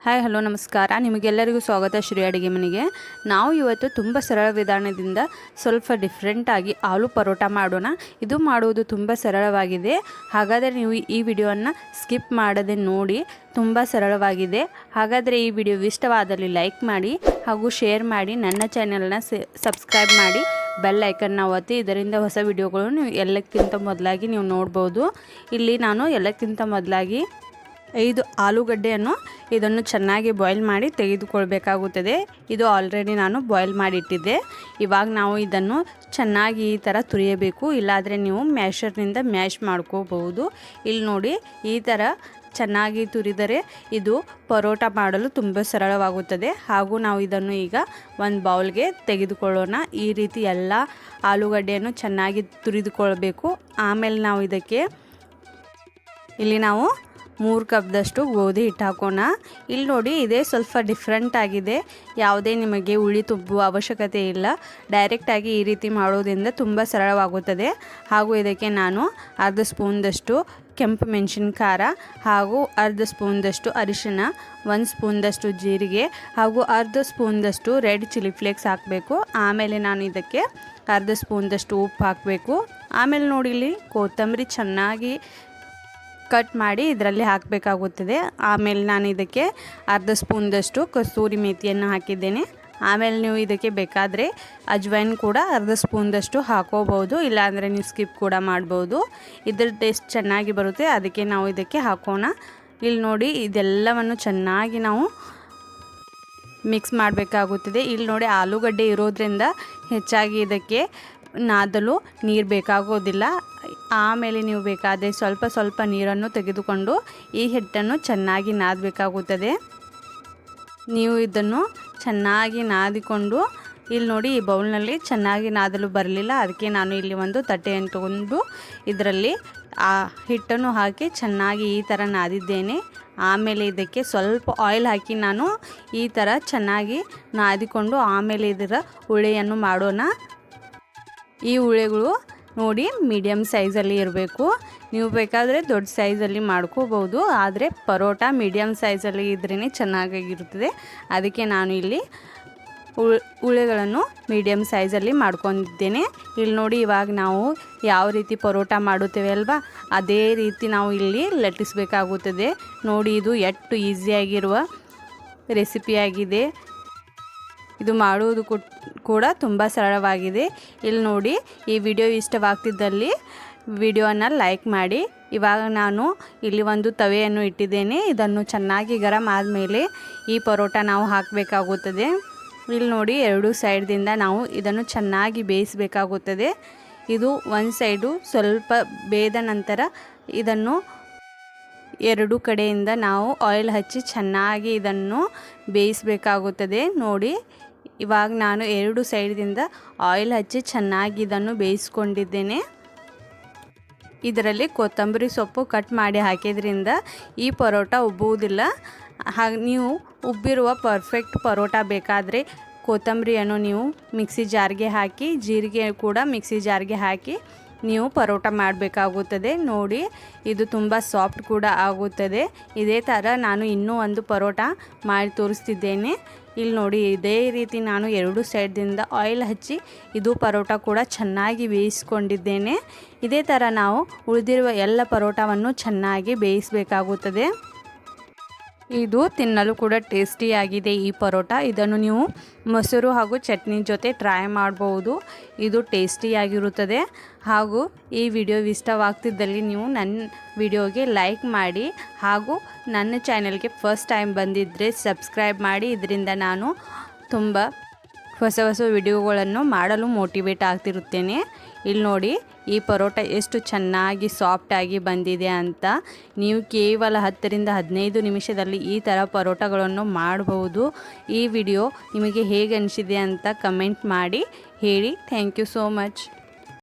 Hi hello ನಮಸ್ಕಾರ, ನಿಮಗೆಲ್ಲರಿಗೂ ಸ್ವಾಗತ ಶ್ರೀ ಅಡುಗೆ ಮನೆಗೆ. ನಾವು ಇವತ್ತು ತುಂಬ ಸರಳ ವಿಧಾನದಿಂದ ಸ್ವಲ್ಪ ಡಿಫ್ರೆಂಟಾಗಿ ಆಲೂ ಪರೋಟ ಮಾಡೋಣ. ಇದು ಮಾಡುವುದು ತುಂಬ ಸರಳವಾಗಿದೆ. ಹಾಗಾದರೆ ನೀವು ಈ ವಿಡಿಯೋವನ್ನು ಸ್ಕಿಪ್ ಮಾಡದೆ ನೋಡಿ, ತುಂಬ ಸರಳವಾಗಿದೆ. ಹಾಗಾದರೆ ಈ ವಿಡಿಯೋ ಇಷ್ಟವಾದಲ್ಲಿ ಲೈಕ್ ಮಾಡಿ ಹಾಗೂ ಶೇರ್ ಮಾಡಿ, ನನ್ನ ಚಾನೆಲ್ನ ಸಬ್ಸ್ಕ್ರೈಬ್ ಮಾಡಿ, ಬೆಲ್ ಐಕನ್ನ ಒತ್ತಿ. ಇದರಿಂದ ಹೊಸ ವಿಡಿಯೋಗಳು ನೀವು ಎಲ್ಲಕ್ಕಿಂತ ಮೊದಲಾಗಿ ನೀವು ನೋಡ್ಬೋದು. ಇಲ್ಲಿ ನಾನು ಎಲ್ಲಕ್ಕಿಂತ ಮೊದಲಾಗಿ 5 ಆಲೂಗಡ್ಡೆಯನ್ನು ಇದನ್ನು ಚೆನ್ನಾಗಿ ಬಾಯ್ಲ್ ಮಾಡಿ ತೆಗೆದುಕೊಳ್ಬೇಕಾಗುತ್ತದೆ. ಇದು ಆಲ್ರೆಡಿ ನಾನು ಬಾಯ್ಲ್ ಮಾಡಿಟ್ಟಿದ್ದೆ. ಇವಾಗ ನಾವು ಇದನ್ನು ಚೆನ್ನಾಗಿ ಈ ಥರ ತುರಿಯಬೇಕು, ಇಲ್ಲಾದರೆ ನೀವು ಮ್ಯಾಶರ್ನಿಂದ ಮ್ಯಾಶ್ ಮಾಡ್ಕೋಬಹುದು. ಇಲ್ಲಿ ನೋಡಿ, ಈ ಥರ ಚೆನ್ನಾಗಿ ತುರಿದರೆ ಇದು ಪರೋಟ ಮಾಡಲು ತುಂಬ ಸರಳವಾಗುತ್ತದೆ. ಹಾಗೂ ನಾವು ಇದನ್ನು ಈಗ ಒಂದು ಬೌಲ್ಗೆ ತೆಗೆದುಕೊಳ್ಳೋಣ. ಈ ರೀತಿ ಎಲ್ಲ ಆಲೂಗಡ್ಡೆಯನ್ನು ಚೆನ್ನಾಗಿ ತುರಿದುಕೊಳ್ಬೇಕು. ಆಮೇಲೆ ನಾವು ಇದಕ್ಕೆ ನಾವು 3 ಕಪ್ದಷ್ಟು ಗೋಧಿ ಹಿಟ್ಟು ಹಾಕೋಣ. ಇಲ್ಲಿ ನೋಡಿ, ಇದೇ ಸ್ವಲ್ಪ ಡಿಫ್ರೆಂಟ್ ಆಗಿದೆ. ಯಾವುದೇ ನಿಮಗೆ ಹುಳಿ ತುಂಬುವ ಅವಶ್ಯಕತೆ ಇಲ್ಲ. ಡೈರೆಕ್ಟಾಗಿ ಈ ರೀತಿ ಮಾಡೋದ್ರಿಂದ ತುಂಬ ಸರಳವಾಗುತ್ತದೆ. ಹಾಗೂ ಇದಕ್ಕೆ ನಾನು ಅರ್ಧ ಸ್ಪೂನ್ದಷ್ಟು ಕೆಂಪು ಮೆಣಸಿನ ಖಾರ ಹಾಗೂ ಅರ್ಧ ಸ್ಪೂನ್ದಷ್ಟು ಅರಿಶಿನ, 1 ಸ್ಪೂನ್ದಷ್ಟು ಜೀರಿಗೆ ಹಾಗೂ ಅರ್ಧ ಸ್ಪೂನ್ದಷ್ಟು ರೆಡ್ ಚಿಲ್ಲಿ ಫ್ಲೇಕ್ಸ್ ಹಾಕಬೇಕು. ಆಮೇಲೆ ನಾನು ಇದಕ್ಕೆ ಅರ್ಧ ಸ್ಪೂನ್ದಷ್ಟು ಉಪ್ಪು ಹಾಕಬೇಕು. ಆಮೇಲೆ ನೋಡಿ, ಇಲ್ಲಿ ಕೊತ್ತಂಬರಿ ಚೆನ್ನಾಗಿ ಕಟ್ ಮಾಡಿ ಇದರಲ್ಲಿ ಹಾಕಬೇಕಾಗುತ್ತದೆ. ಆಮೇಲೆ ನಾನು ಇದಕ್ಕೆ ಅರ್ಧ ಸ್ಪೂನ್ದಷ್ಟು ಕಸ್ತೂರಿ ಮೇಥಿಯನ್ನು ಹಾಕಿದ್ದೇನೆ. ಆಮೇಲೆ ನೀವು ಇದಕ್ಕೆ ಬೇಕಾದರೆ ಅಜ್ವೈನ್ ಕೂಡ ಅರ್ಧ ಸ್ಪೂನ್ದಷ್ಟು ಹಾಕೋಬಹುದು, ಇಲ್ಲಾಂದರೆ ನೀವು ಸ್ಕಿಪ್ ಕೂಡ ಮಾಡ್ಬೋದು. ಇದರ ಟೇಸ್ಟ್ ಚೆನ್ನಾಗಿ ಬರುತ್ತೆ, ಅದಕ್ಕೆ ನಾವು ಇದಕ್ಕೆ ಹಾಕೋಣ. ಇಲ್ಲಿ ನೋಡಿ, ಇದೆಲ್ಲವನ್ನು ಚೆನ್ನಾಗಿ ನಾವು ಮಿಕ್ಸ್ ಮಾಡಬೇಕಾಗುತ್ತದೆ. ಇಲ್ಲಿ ನೋಡಿ, ಆಲೂಗಡ್ಡೆ ಇರೋದ್ರಿಂದ ಹೆಚ್ಚಾಗಿ ಇದಕ್ಕೆ ನಾದಲು ನೀರು ಬೇಕಾಗೋದಿಲ್ಲ. ಆಮೇಲೆ ನೀವು ಬೇಕಾದರೆ ಸ್ವಲ್ಪ ನೀರನ್ನು ತೆಗೆದುಕೊಂಡು ಈ ಹಿಟ್ಟನ್ನು ಚೆನ್ನಾಗಿ ನಾದಬೇಕಾಗುತ್ತದೆ. ನೀವು ಇದನ್ನು ಚೆನ್ನಾಗಿ ನಾದಿಕೊಂಡು, ಇಲ್ಲಿ ನೋಡಿ, ಈ ಬೌಲ್ನಲ್ಲಿ ಚೆನ್ನಾಗಿ ನಾದಲು ಬರಲಿಲ್ಲ, ಅದಕ್ಕೆ ನಾನು ಇಲ್ಲಿ ಒಂದು ತಟ್ಟೆಯನ್ನು ತಗೊಂಡು ಇದರಲ್ಲಿ ಆ ಹಿಟ್ಟನ್ನು ಹಾಕಿ ಚೆನ್ನಾಗಿ ಈ ಥರ ನಾದಿದ್ದೇನೆ. ಆಮೇಲೆ ಇದಕ್ಕೆ ಸ್ವಲ್ಪ ಆಯಿಲ್ ಹಾಕಿ ನಾನು ಈ ಥರ ಚೆನ್ನಾಗಿ ನಾದಿಕೊಂಡು ಆಮೇಲೆ ಇದರ ಉಳ್ಳೆಯನ್ನು ಮಾಡೋಣ. ಈ ಉಳ್ಳೆಗಳು ನೋಡಿ ಮೀಡಿಯಮ್ ಸೈಜಲ್ಲಿ ಇರಬೇಕು. ನೀವು ಬೇಕಾದರೆ ದೊಡ್ಡ ಸೈಜಲ್ಲಿ ಮಾಡ್ಕೋಬೋದು, ಆದರೆ ಪರೋಟ ಮೀಡಿಯಮ್ ಸೈಜಲ್ಲಿ ಇದ್ರೇ ಚೆನ್ನಾಗಿರುತ್ತದೆ. ಅದಕ್ಕೆ ನಾನು ಇಲ್ಲಿ ಉಳ್ಳೆಗಳನ್ನು ಮೀಡಿಯಮ್ ಸೈಜಲ್ಲಿ ಮಾಡ್ಕೊಂಡಿದ್ದೇನೆ. ಇಲ್ಲಿ ನೋಡಿ, ಇವಾಗ ನಾವು ಯಾವ ರೀತಿ ಪರೋಟ ಮಾಡುತ್ತೇವೆ ಅಲ್ವಾ, ಅದೇ ರೀತಿ ನಾವು ಇಲ್ಲಿ ಲಟ್ಟಿಸಬೇಕಾಗುತ್ತದೆ. ನೋಡಿ, ಇದು ಎಷ್ಟು ಈಸಿಯಾಗಿರುವ ರೆಸಿಪಿಯಾಗಿದೆ. ಇದು ಮಾಡುವುದು ಕೂಡ ತುಂಬ ಸರಳವಾಗಿದೆ. ಇಲ್ಲಿ ನೋಡಿ, ಈ ವಿಡಿಯೋ ಇಷ್ಟವಾಗ್ತಿದ್ದಲ್ಲಿ ವಿಡಿಯೋನ ಲೈಕ್ ಮಾಡಿ. ಇವಾಗ ನಾನು ಇಲ್ಲಿ ಒಂದು ತವೆಯನ್ನು ಇಟ್ಟಿದ್ದೇನೆ. ಇದನ್ನು ಚೆನ್ನಾಗಿ ಗರಂ ಆದಮೇಲೆ ಈ ಪರೋಟ ನಾವು ಹಾಕಬೇಕಾಗುತ್ತದೆ. ಇಲ್ಲಿ ನೋಡಿ, 2 ಸೈಡ್ದಿಂದ ನಾವು ಇದನ್ನು ಚೆನ್ನಾಗಿ ಬೇಯಿಸಬೇಕಾಗುತ್ತದೆ. ಇದು ಒಂದು ಸೈಡು ಸ್ವಲ್ಪ ಬೇಯ್ದ ನಂತರ ಇದನ್ನು 2 ಕಡೆಯಿಂದ ನಾವು ಆಯಿಲ್ ಹಚ್ಚಿ ಚೆನ್ನಾಗಿ ಇದನ್ನು ಬೇಯಿಸಬೇಕಾಗುತ್ತದೆ. ನೋಡಿ, ಇವಾಗ ನಾನು 2 ಸೈಡ್ದಿಂದ ಆಯಿಲ್ ಹಚ್ಚಿ ಚೆನ್ನಾಗಿ ಇದನ್ನು ಬೇಯಿಸ್ಕೊಂಡಿದ್ದೇನೆ. ಇದರಲ್ಲಿ ಕೊತ್ತಂಬರಿ ಸೊಪ್ಪು ಕಟ್ ಮಾಡಿ ಹಾಕಿದ್ರಿಂದ ಈ ಪರೋಟ ಉಬ್ಬುವುದಿಲ್ಲ. ಹಾಗೆ ನೀವು ಉಬ್ಬಿರುವ ಪರ್ಫೆಕ್ಟ್ ಪರೋಟ ಬೇಕಾದರೆ ಕೊತ್ತಂಬರಿಯನ್ನು ನೀವು ಮಿಕ್ಸಿ ಜಾರ್ಗೆ ಹಾಕಿ, ಜೀರಿಗೆ ಕೂಡ ಮಿಕ್ಸಿ ಜಾರ್ಗೆ ಹಾಕಿ ನೀವು ಪರೋಟ ಮಾಡಬೇಕಾಗುತ್ತದೆ. ನೋಡಿ, ಇದು ತುಂಬ ಸಾಫ್ಟ್ ಕೂಡ ಆಗುತ್ತದೆ. ಇದೇ ಥರ ನಾನು ಇನ್ನೂ ಒಂದು ಪರೋಟ ಮಾಡಿ ತೋರಿಸ್ತಿದ್ದೇನೆ. ಇಲ್ಲಿ ನೋಡಿ, ಇದೇ ರೀತಿ ನಾನು 2 ಸೈಡ್ದಿಂದ ಆಯಿಲ್ ಹಚ್ಚಿ ಇದು ಪರೋಟ ಕೂಡ ಚೆನ್ನಾಗಿ ಬೇಯಿಸ್ಕೊಂಡಿದ್ದೇನೆ. ಇದೇ ಥರ ನಾವು ಉಳಿದಿರುವ ಎಲ್ಲ ಪರೋಟವನ್ನು ಚೆನ್ನಾಗಿ ಬೇಯಿಸಬೇಕಾಗುತ್ತದೆ. ಇದು ತಿನ್ನಲು ಕೂಡ ಟೇಸ್ಟಿಯಾಗಿದೆ ಈ ಪರೋಟ. ಇದನ್ನು ನೀವು ಮೊಸರು ಹಾಗೂ ಚಟ್ನಿ ಜೊತೆ ಟ್ರೈ ಮಾಡ್ಬೋದು. ಇದು ಟೇಸ್ಟಿಯಾಗಿರುತ್ತದೆ. ಹಾಗೂ ಈ ವಿಡಿಯೋ ಇಷ್ಟವಾಗ್ತಿದ್ದಲ್ಲಿ ನೀವು ನನ್ನ ವಿಡಿಯೋಗೆ ಲೈಕ್ ಮಾಡಿ ಹಾಗೂ ನನ್ನ ಚಾನೆಲ್ಗೆ ಫಸ್ಟ್ ಟೈಮ್ ಬಂದಿದ್ದರೆ ಸಬ್ಸ್ಕ್ರೈಬ್ ಮಾಡಿ. ಇದರಿಂದ ನಾನು ತುಂಬ ಹೊಸ ವಿಡಿಯೋಗಳನ್ನು ಮಾಡಲು ಮೋಟಿವೇಟ್ ಆಗ್ತಿರುತ್ತೇನೆ. ಇಲ್ಲಿ ನೋಡಿ, ಈ ಪರೋಟ ಎಷ್ಟು ಚೆನ್ನಾಗಿ ಸಾಫ್ಟಾಗಿ ಬಂದಿದೆ ಅಂತ. ನೀವು ಕೇವಲ 10 ರಿಂದ 15 ನಿಮಿಷದಲ್ಲಿ ಈ ಥರ ಪರೋಟಗಳನ್ನು ಮಾಡಬಹುದು. ಈ ವಿಡಿಯೋ ನಿಮಗೆ ಹೇಗೆ ಅನಿಸಿದೆ ಅಂತ ಕಮೆಂಟ್ ಮಾಡಿ ಹೇಳಿ. Thank you so much.